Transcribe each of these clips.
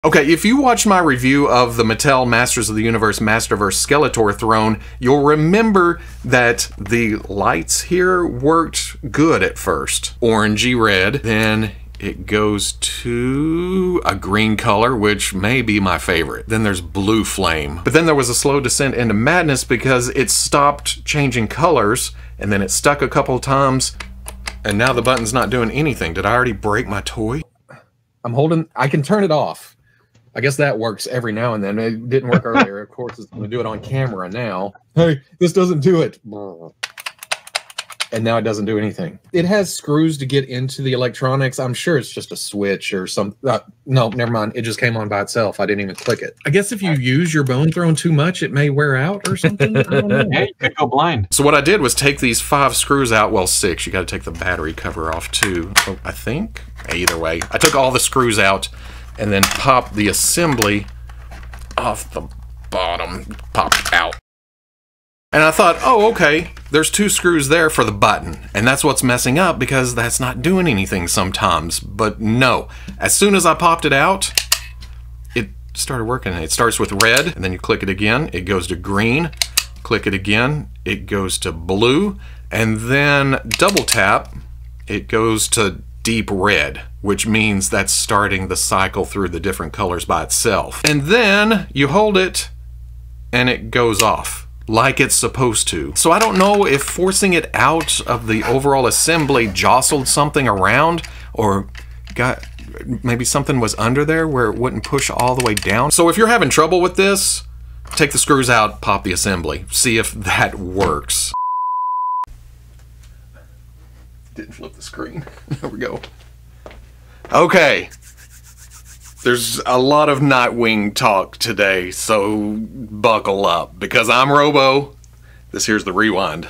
Okay, if you watched my review of the Mattel Masters of the Universe Masterverse Skeletor throne, you'll remember that the lights here worked good at first. Orangey red, then it goes to a green color, which may be my favorite. Then there's blue flame. But then there was a slow descent into madness because it stopped changing colors, and then it stuck a couple times, and now the button's not doing anything. Did I already break my toy? I'm holding, I can turn it off. I guess that works every now and then. It didn't work earlier. Of course, it's going to do it on camera now. Hey, this doesn't do it. And now it doesn't do anything. It has screws to get into the electronics. I'm sure it's just a switch or something. No, never mind. It just came on by itself. I didn't even click it. I guess if you use your bone throne too much, it may wear out or something. I don't know. Yeah, you could go blind. So what I did was take these 5 screws out. Well, 6. You got to take the battery cover off too. Oh, I think. Either way, I took all the screws out and then popped the assembly off the bottom. Popped out. And I thought, oh, okay, there's 2 screws there for the button. And that's what's messing up because that's not doing anything sometimes. But no, as soon as I popped it out, it started working. It starts with red, and then you click it again, it goes to green. Click it again, it goes to blue. And then double tap, it goes to deep red, which means that's starting the cycle through the different colors by itself. And then you hold it, and it goes off. Like it's supposed to. So I don't know if forcing it out of the overall assembly jostled something around, or maybe something was under there where it wouldn't push all the way down. So if you're having trouble with this, take the screws out, pop the assembly. See if that works. Didn't flip the screen. There we go. Okay. There's a lot of Nightwing talk today, so buckle up, because I'm Robo. This here's the rewind.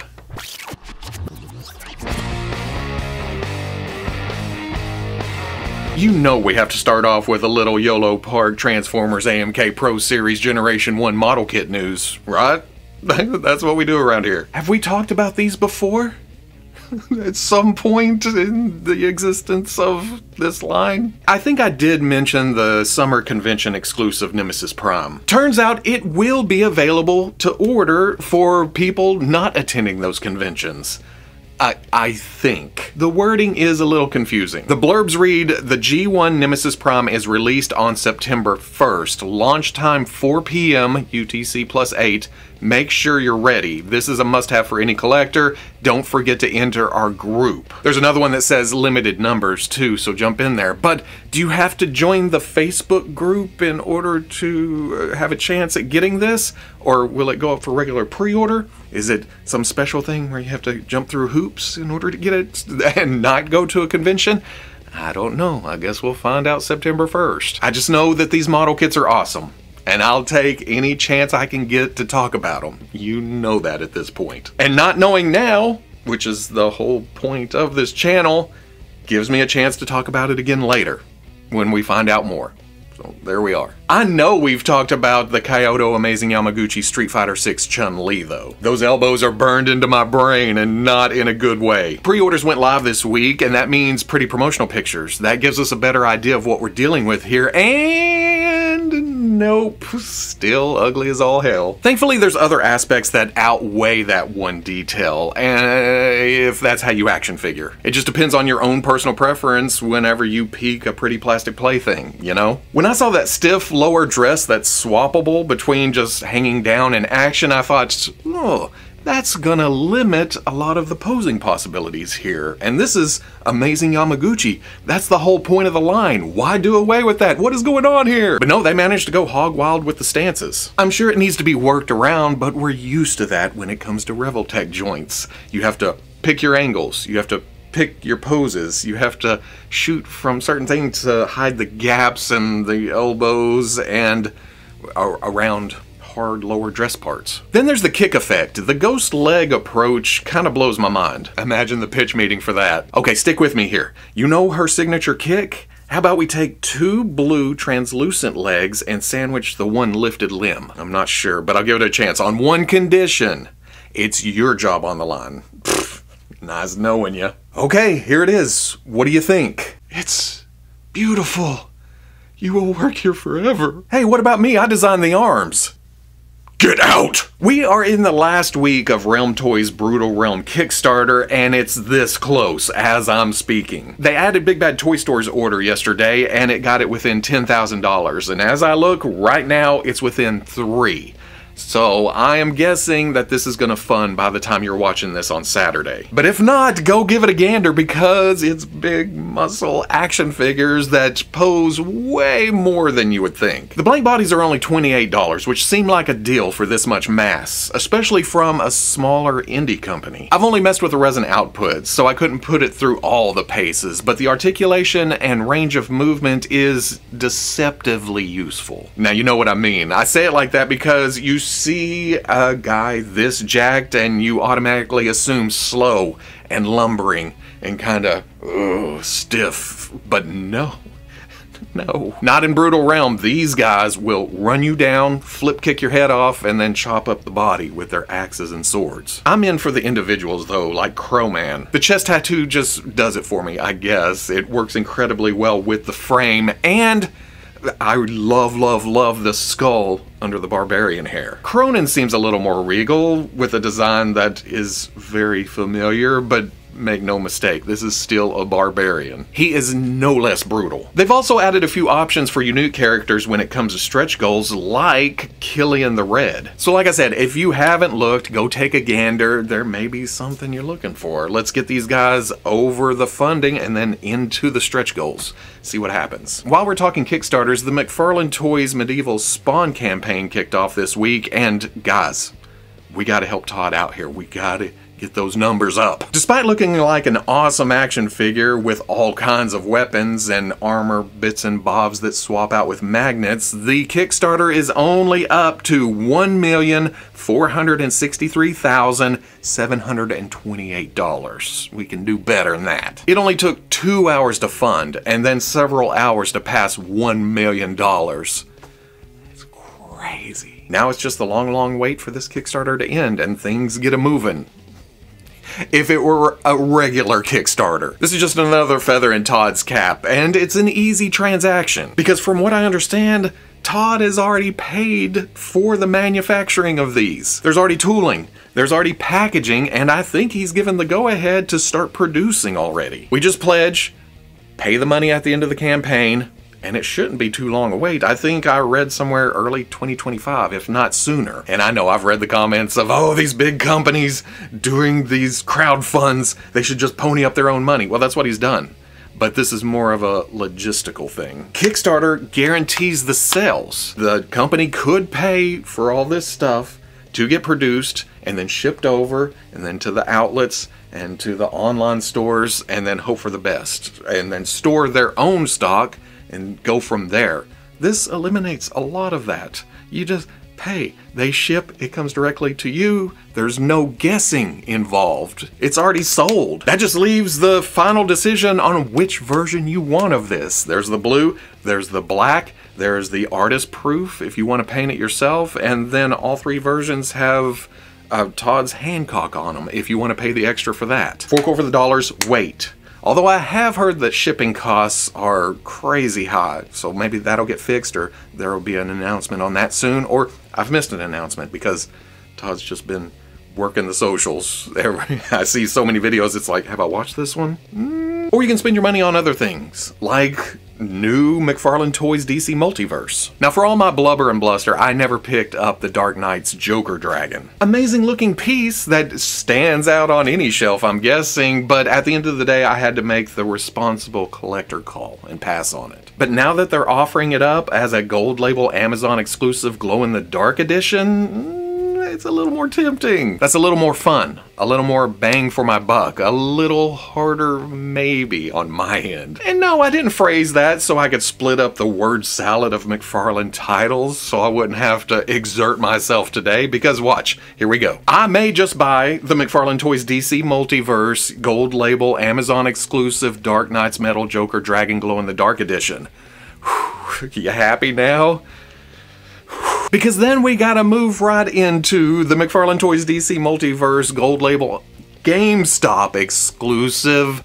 You know we have to start off with a little Yolopark Transformers AMK Pro Series Generation 1 model kit news, right? That's what we do around here. Have we talked about these before? At some point in the existence of this line? I think I did mention the summer convention exclusive Nemesis Prime. Turns out it will be available to order for people not attending those conventions. I think. The wording is a little confusing. The blurbs read, the G1 Nemesis Prime is released on September 1st. Launch time 4 p.m. UTC +8. Make sure you're ready. This is a must-have for any collector. Don't forget to enter our group. There's another one that says limited numbers too, so jump in there. But do you have to join the Facebook group in order to have a chance at getting this? Or will it go up for regular pre-order? Is it some special thing where you have to jump through hoops in order to get it and not go to a convention? I don't know. I guess we'll find out September 1st. I just know that these model kits are awesome, and I'll take any chance I can get to talk about them. You know that at this point. And not knowing now, which is the whole point of this channel, gives me a chance to talk about it again later when we find out more. So there we are. I know we've talked about the Kyoto Amazing Yamaguchi Street Fighter 6 Chun-Li though. Those elbows are burned into my brain and not in a good way. Pre-orders went live this week, and that means pretty promotional pictures. That gives us a better idea of what we're dealing with here, and nope, still ugly as all hell. Thankfully there's other aspects that outweigh that one detail, and if that's how you action figure. It just depends on your own personal preference whenever you peek a pretty plastic plaything, you know? When I saw that stiff lower dress that's swappable between just hanging down and action, I thought, oh, that's gonna limit a lot of the posing possibilities here. And this is Amazing Yamaguchi. That's the whole point of the line. Why do away with that? What is going on here? But no, they managed to go hog wild with the stances. I'm sure it needs to be worked around, but we're used to that when it comes to Revoltech joints. You have to pick your angles. You have to pick your poses. You have to shoot from certain things to hide the gaps and the elbows and around hard lower dress parts. Then there's the kick effect. The ghost leg approach kind of blows my mind. Imagine the pitch meeting for that. Okay, stick with me here. You know her signature kick? How about we take 2 blue translucent legs and sandwich the one lifted limb? I'm not sure, but I'll give it a chance on one condition. It's your job on the line. Pfft, nice knowing you. Okay, here it is. What do you think? It's beautiful. You will work here forever. Hey, what about me? I designed the arms. Get out! We are in the last week of Realm Toys' Brutal Realm Kickstarter, and it's this close as I'm speaking. They added Big Bad Toy Store's order yesterday, and it got it within $10,000. And as I look right now, it's within 3. So I am guessing that this is going to fund by the time you're watching this on Saturday. But if not, go give it a gander because it's big muscle action figures that pose way more than you would think. The blank bodies are only $28, which seem like a deal for this much mass, especially from a smaller indie company. I've only messed with the resin output, so I couldn't put it through all the paces, but the articulation and range of movement is deceptively useful. Now you know what I mean. I say it like that because you see a guy this jacked and you automatically assume slow and lumbering and kind of stiff, but no. No. Not in Brutal Realm. These guys will run you down, flip kick your head off, and then chop up the body with their axes and swords. I'm in for the individuals though, like Crowman. The chest tattoo just does it for me, I guess. It works incredibly well with the frame, and I love, love, love the skull under the barbarian hair. Cronin seems a little more regal with a design that is very familiar, but make no mistake, this is still a barbarian. He is no less brutal. They've also added a few options for unique characters when it comes to stretch goals, like Killian the Red. So like I said, if you haven't looked, go take a gander. There may be something you're looking for. Let's get these guys over the funding and then into the stretch goals. See what happens. While we're talking Kickstarters, the McFarlane Toys Medieval Spawn campaign kicked off this week, and guys, we gotta help Todd out here. We gotta get those numbers up. Despite looking like an awesome action figure with all kinds of weapons and armor bits and bobs that swap out with magnets, the Kickstarter is only up to $1,463,728. We can do better than that. It only took 2 hours to fund and then several hours to pass $1 million. It's crazy. Now it's just the long, long wait for this Kickstarter to end and things get a-moving. If it were a regular Kickstarter. This is just another feather in Todd's cap, and it's an easy transaction. Because from what I understand, Todd has already paid for the manufacturing of these. There's already tooling, there's already packaging, and I think he's given the go-ahead to start producing already. We just pledge, pay the money at the end of the campaign, and it shouldn't be too long a wait. I think I read somewhere early 2025, if not sooner. And I know I've read the comments of, oh, these big companies doing these crowd funds, they should just pony up their own money. Well, that's what he's done. But this is more of a logistical thing. Kickstarter guarantees the sales. The company could pay for all this stuff to get produced and then shipped over and then to the outlets and to the online stores and then hope for the best and then store their own stock and go from there. This eliminates a lot of that. You just pay, they ship, it comes directly to you. There's no guessing involved. It's already sold. That just leaves the final decision on which version you want of this. There's the blue, there's the black, there's the artist proof if you want to paint it yourself, and then all 3 versions have Todd's Hancock on them if you want to pay the extra for that. Fork over the dollars, wait. Although I have heard that shipping costs are crazy high, so maybe that'll get fixed or there will be an announcement on that soon, or I've missed an announcement because Todd's just been working the socials. I see so many videos, it's like, have I watched this one? Or you can spend your money on other things, like new McFarlane Toys DC Multiverse. Now for all my blubber and bluster, I never picked up the Dark Knight's Joker Dragon. Amazing looking piece that stands out on any shelf, I'm guessing, but at the end of the day, I had to make the responsible collector call and pass on it. But now that they're offering it up as a gold label Amazon exclusive glow-in-the-dark edition, it's a little more tempting. That's a little more fun, a little more bang for my buck, a little harder maybe on my end. And no, I didn't phrase that so I could split up the word salad of McFarlane titles so I wouldn't have to exert myself today, because watch, here we go. I may just buy the McFarlane Toys DC Multiverse gold label Amazon exclusive Dark Knight's Metal Joker Dragon Glow-in-the-Dark edition. Whew, you happy now? Because then we gotta move right into the McFarlane Toys DC Multiverse Gold Label GameStop exclusive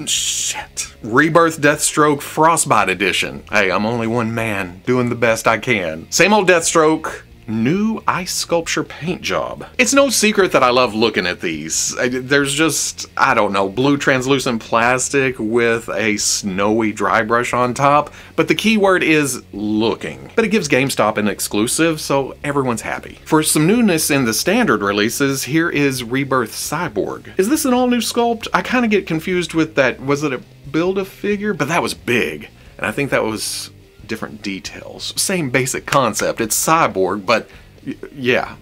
Shit. Rebirth Deathstroke Frostbite Edition. Hey, I'm only one man, doing the best I can. Same old Deathstroke, new ice sculpture paint job. It's no secret that I love looking at these. There's just, I don't know, blue translucent plastic with a snowy dry brush on top, but the key word is looking. But it gives GameStop an exclusive, so everyone's happy. For some newness in the standard releases, here is Rebirth Cyborg. Is this an all-new sculpt? I kind of get confused with that, was it a Build-A-Figure? But that was big, and I think that was different details. Same basic concept, it's Cyborg, but yeah,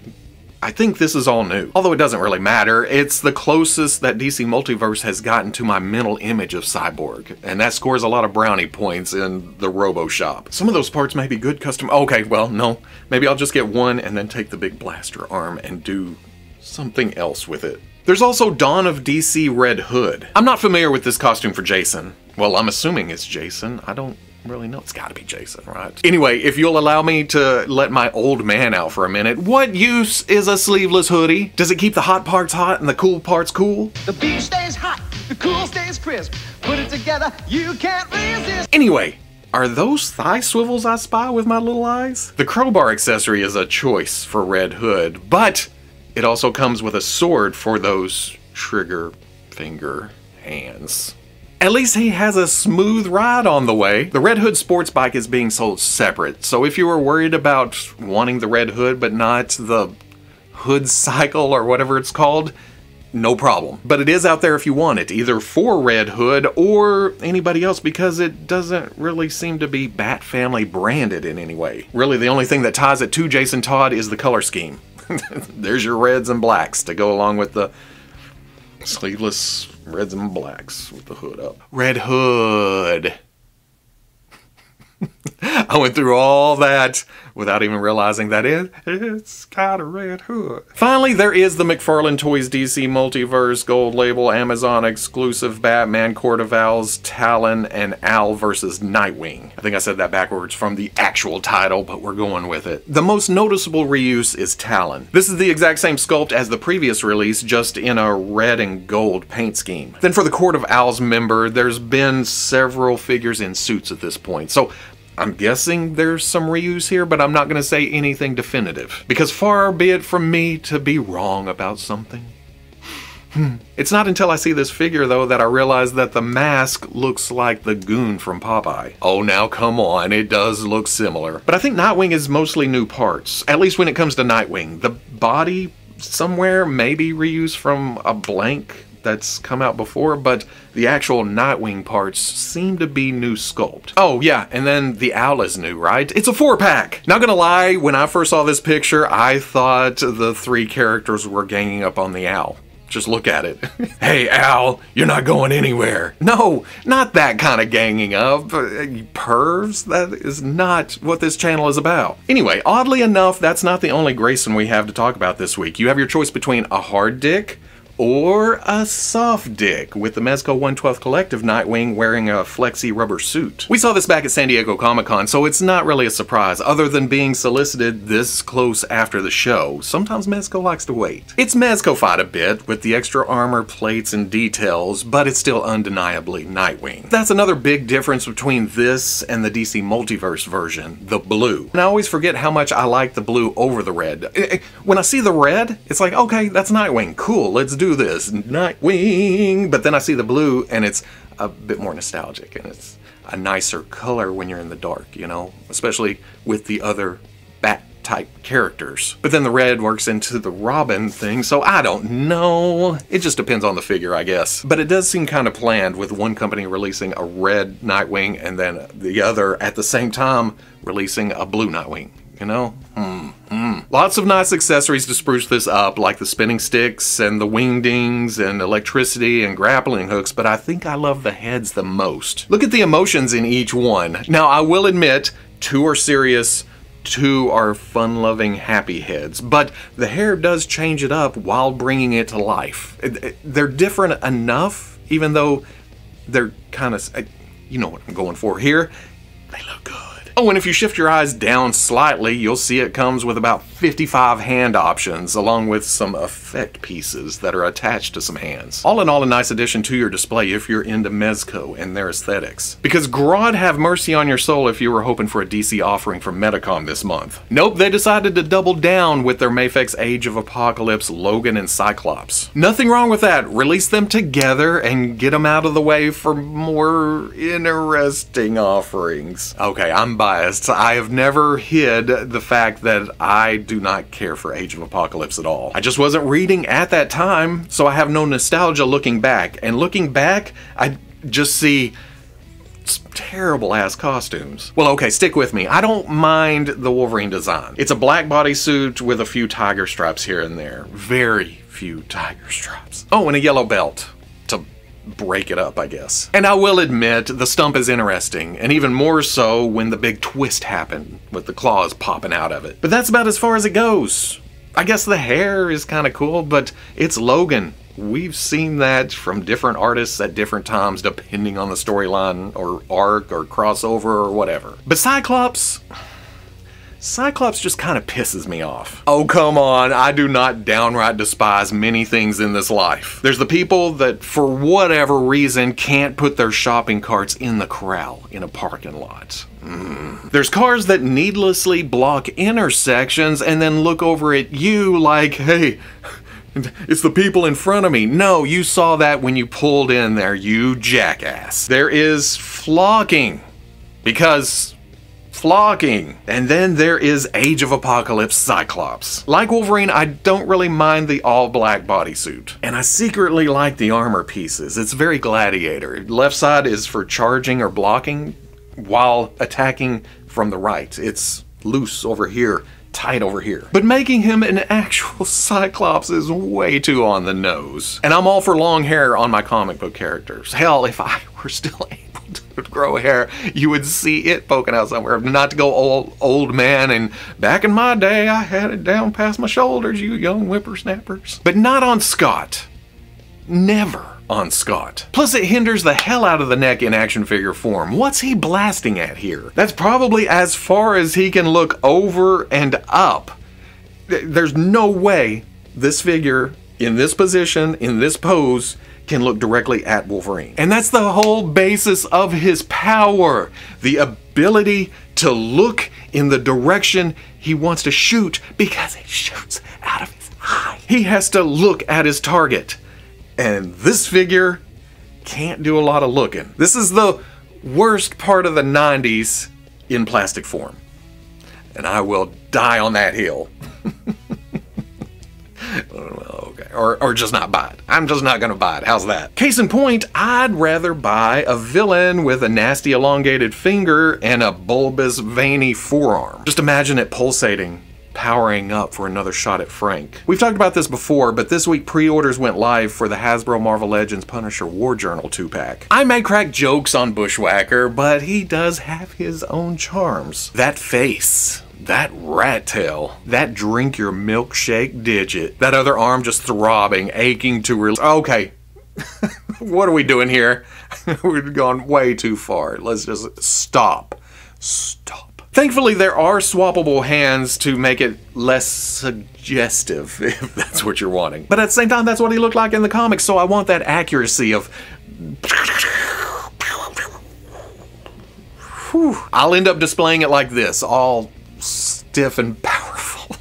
I think this is all new. Although it doesn't really matter, it's the closest that DC Multiverse has gotten to my mental image of Cyborg, and that scores a lot of brownie points in the Robo shop. Some of those parts may be good custom. Okay, well, no, maybe I'll just get one and then take the big blaster arm and do something else with it. There's also Dawn of DC Red Hood. I'm not familiar with this costume for Jason. Well, I'm assuming it's Jason. I don't really know. It's gotta be Jason, right? Anyway, if you'll allow me to let my old man out for a minute, what use is a sleeveless hoodie? Does it keep the hot parts hot and the cool parts cool? The beef stays hot, the cool stays crisp. Put it together, you can't resist. Anyway, are those thigh swivels I spy with my little eyes? The crowbar accessory is a choice for Red Hood, but it also comes with a sword for those trigger finger hands. At least he has a smooth ride on the way. The Red Hood sports bike is being sold separate, so if you were worried about wanting the Red Hood but not the Hood Cycle or whatever it's called, no problem. But it is out there if you want it, either for Red Hood or anybody else, because it doesn't really seem to be Bat Family branded in any way. Really, the only thing that ties it to Jason Todd is the color scheme. There's your reds and blacks to go along with the sleeveless reds and blacks with the hood up. Red Hood. I went through all that without even realizing that it's got a red hood. Finally, there is the McFarlane Toys DC Multiverse Gold Label Amazon exclusive Batman Court of Owls Talon and Owl versus Nightwing. I think I said that backwards from the actual title, but we're going with it. The most noticeable reuse is Talon. This is the exact same sculpt as the previous release, just in a red and gold paint scheme. Then for the Court of Owls member, there's been several figures in suits at this point, so I'm guessing there's some reuse here, but I'm not going to say anything definitive, because far be it from me to be wrong about something. It's not until I see this figure, though, that I realize that the mask looks like the goon from Popeye. Oh, now come on, it does look similar. But I think Nightwing is mostly new parts, at least when it comes to Nightwing. The body somewhere may be reused from a blank that's come out before, but the actual Nightwing parts seem to be new sculpt. Oh yeah, and then the owl is new, right? It's a 4-pack! Not gonna lie, when I first saw this picture, I thought the 3 characters were ganging up on the owl. Just look at it. Hey, Owl, you're not going anywhere. No, not that kind of ganging up. Pervs? That is not what this channel is about. Anyway, oddly enough, that's not the only Grayson we have to talk about this week. You have your choice between a hard dick or a soft dick, with the Mezco 1/12 Collective Nightwing wearing a flexi rubber suit. We saw this back at San Diego Comic-Con, so it's not really a surprise, other than being solicited this close after the show. Sometimes Mezco likes to wait. It's Mezco-fied a bit, with the extra armor, plates, and details, but it's still undeniably Nightwing. That's another big difference between this and the DC Multiverse version, the blue. And I always forget how much I like the blue over the red. When I see the red, it's like, okay, that's Nightwing, cool, let's do this, Nightwing. But then I see the blue and it's a bit more nostalgic, and it's a nicer color when you're in the dark, you know, especially with the other bat type characters. But then the red works into the Robin thing, so I don't know. It just depends on the figure, I guess. But it does seem kind of planned, with one company releasing a red Nightwing and then the other at the same time releasing a blue Nightwing, you know? Lots of nice accessories to spruce this up, like the spinning sticks and the wingdings and electricity and grappling hooks, but I think I love the heads the most. Look at the emotions in each one. Now, I will admit, 2 are serious, 2 are fun-loving happy heads, but the hair does change it up while bringing it to life. They're different enough, even though they're kind of, you know what I'm going for here, they look good. Oh, and if you shift your eyes down slightly, you'll see it comes with about 55 hand options, along with some effect pieces that are attached to some hands. All in all, a nice addition to your display if you're into Mezco and their aesthetics. Because Grodd have mercy on your soul if you were hoping for a DC offering from Medicom this month. Nope, they decided to double down with their MAFEX Age of Apocalypse, Logan, and Cyclops. Nothing wrong with that. Release them together and get them out of the way for more interesting offerings. Okay, I'm biased. I have never hid the fact that I do not care for Age of Apocalypse at all. I just wasn't reading at that time, so I have no nostalgia looking back. And looking back, I just see terrible ass costumes. Well, okay, stick with me. I don't mind the Wolverine design. It's a black bodysuit with a few tiger stripes here and there. Very few tiger stripes. Oh, and a yellow belt to break it up, I guess. And I will admit, the stump is interesting, and even more so when the big twist happened with the claws popping out of it. But that's about as far as it goes. I guess the hair is kind of cool, but it's Logan. We've seen that from different artists at different times, depending on the storyline or arc or crossover or whatever. But Cyclops just kind of pisses me off. Oh, come on, I do not downright despise many things in this life. There's the people that, for whatever reason, can't put their shopping carts in the corral in a parking lot. There's cars that needlessly block intersections and then look over at you like, hey, it's the people in front of me. No, you saw that when you pulled in there, you jackass. There is flocking. Because flocking. And then there is Age of Apocalypse Cyclops. Like Wolverine, I don't really mind the all-black bodysuit. And I secretly like the armor pieces. It's very Gladiator. Left side is for charging or blocking, while attacking from the right. It's loose over here, tight over here. But making him an actual Cyclops is way too on the nose. And I'm all for long hair on my comic book characters. Hell, if I were still able to grow hair, you would see it poking out somewhere. Not to go old man, and back in my day, I had it down past my shoulders, you young whippersnappers. But not on Scott. Never on Scott. Plus it hinders the hell out of the neck in action figure form. What's he blasting at here? That's probably as far as he can look over and up. There's no way this figure in this position, in this pose, can look directly at Wolverine. And that's the whole basis of his power. The ability to look in the direction he wants to shoot because it shoots out of his eye. He has to look at his target. And this figure can't do a lot of looking. This is the worst part of the 90s in plastic form. And I will die on that hill. Okay. Or just not buy it. I'm just not gonna buy it. How's that? Case in point, I'd rather buy a villain with a nasty elongated finger and a bulbous veiny forearm. Just imagine it pulsating, powering up for another shot at Frank. We've talked about this before, but this week pre-orders went live for the Hasbro Marvel Legends Punisher War Journal 2-pack. I may crack jokes on Bushwhacker, but he does have his own charms. That face, that rat tail, that drink your milkshake digit, that other arm just throbbing, aching to release. Okay, what are we doing here? We've gone way too far. Let's just stop. Stop. Thankfully, there are swappable hands to make it less suggestive, if that's what you're wanting. But at the same time, that's what he looked like in the comics, so I want that accuracy of... Whew. I'll end up displaying it like this, all stiff and powerful.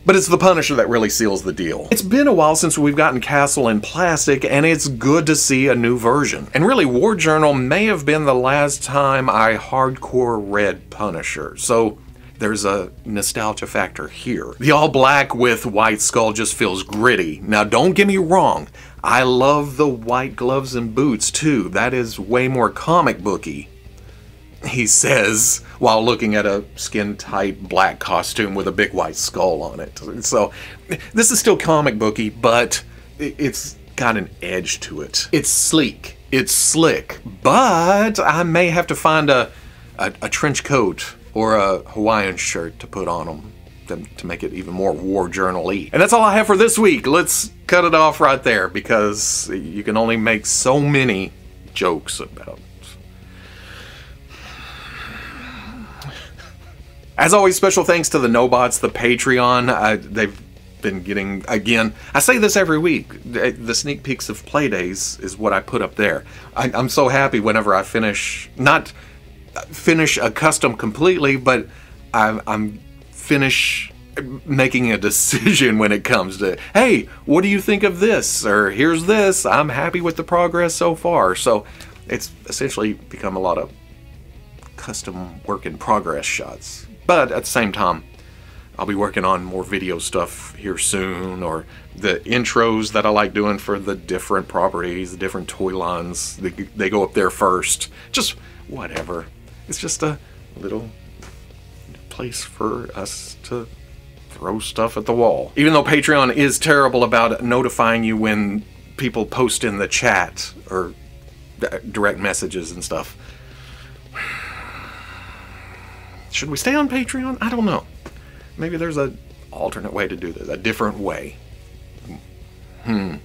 But it's the Punisher that really seals the deal. It's been a while since we've gotten Castle in plastic, and it's good to see a new version. And really, War Journal may have been the last time I hardcore read Punisher, so there's a nostalgia factor here. The all black with white skull just feels gritty. Now don't get me wrong, I love the white gloves and boots too. That is way more comic booky, he says, while looking at a skin-tight black costume with a big white skull on it. So, this is still comic booky, but it's got an edge to it. It's sleek, it's slick, but I may have to find a trench coat or a Hawaiian shirt to put on them to make it even more War Journal-y. And that's all I have for this week. Let's cut it off right there, because you can only make so many jokes about. As always, special thanks to the Nobots, the Patreon. They've been getting, again, I say this every week, the sneak peeks of Playdays is what I put up there. I'm so happy whenever I not finish a custom completely, but I'm finish making a decision when it comes to, hey, what do you think of this? Or here's this, I'm happy with the progress so far. So it's essentially become a lot of custom work in progress shots. But at the same time, I'll be working on more video stuff here soon, or the intros that I like doing for the different properties, the different toy lines, they go up there first. Just whatever. It's just a little place for us to throw stuff at the wall. Even though Patreon is terrible about notifying you when people post in the chat or direct messages and stuff. Should we stay on Patreon? I don't know. Maybe there's an alternate way to do this, a different way. I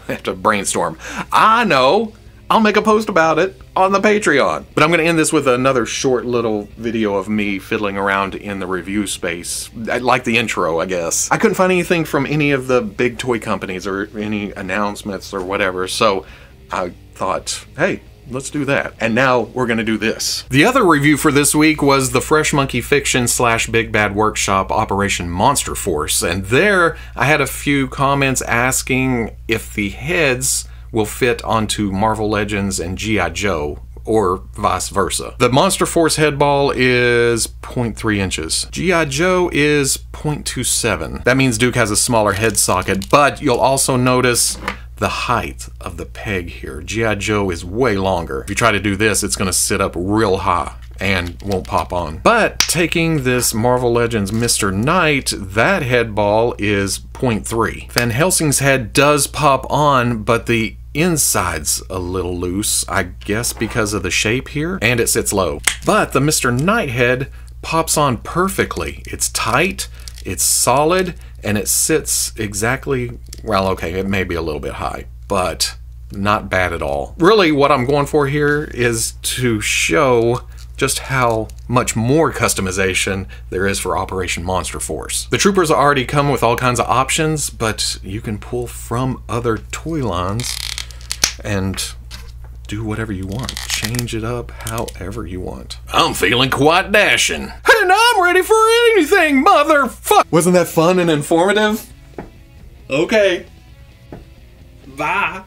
have to brainstorm. I know! I'll make a post about it on the Patreon. But I'm going to end this with another short little video of me fiddling around in the review space. Like the intro, I guess. I couldn't find anything from any of the big toy companies or any announcements or whatever, so I thought, hey, let's do that. And now we're going to do this. The other review for this week was the Fresh Monkey Fiction / Big Bad Workshop Operation Monster Force. And there I had a few comments asking if the heads will fit onto Marvel Legends and G.I. Joe, or vice versa. The Monster Force head ball is 0.3 inches. G.I. Joe is 0.27. That means Duke has a smaller head socket, but you'll also notice the height of the peg here. G.I. Joe is way longer. If you try to do this, it's going to sit up real high and won't pop on. But taking this Marvel Legends Mr. Knight, that head ball is 0.3. Van Helsing's head does pop on, but the inside's a little loose, I guess because of the shape here, and it sits low. But the Mr. Knight head pops on perfectly. It's tight, it's solid, and it sits exactly, well, okay, it may be a little bit high, but not bad at all. Really, what I'm going for here is to show just how much more customization there is for Operation Monster Force. The troopers already come with all kinds of options, but you can pull from other toy lines and do whatever you want. Change it up however you want. I'm feeling quite dashing. And I'm ready for anything, motherfucker! Wasn't that fun and informative? Okay. Bye.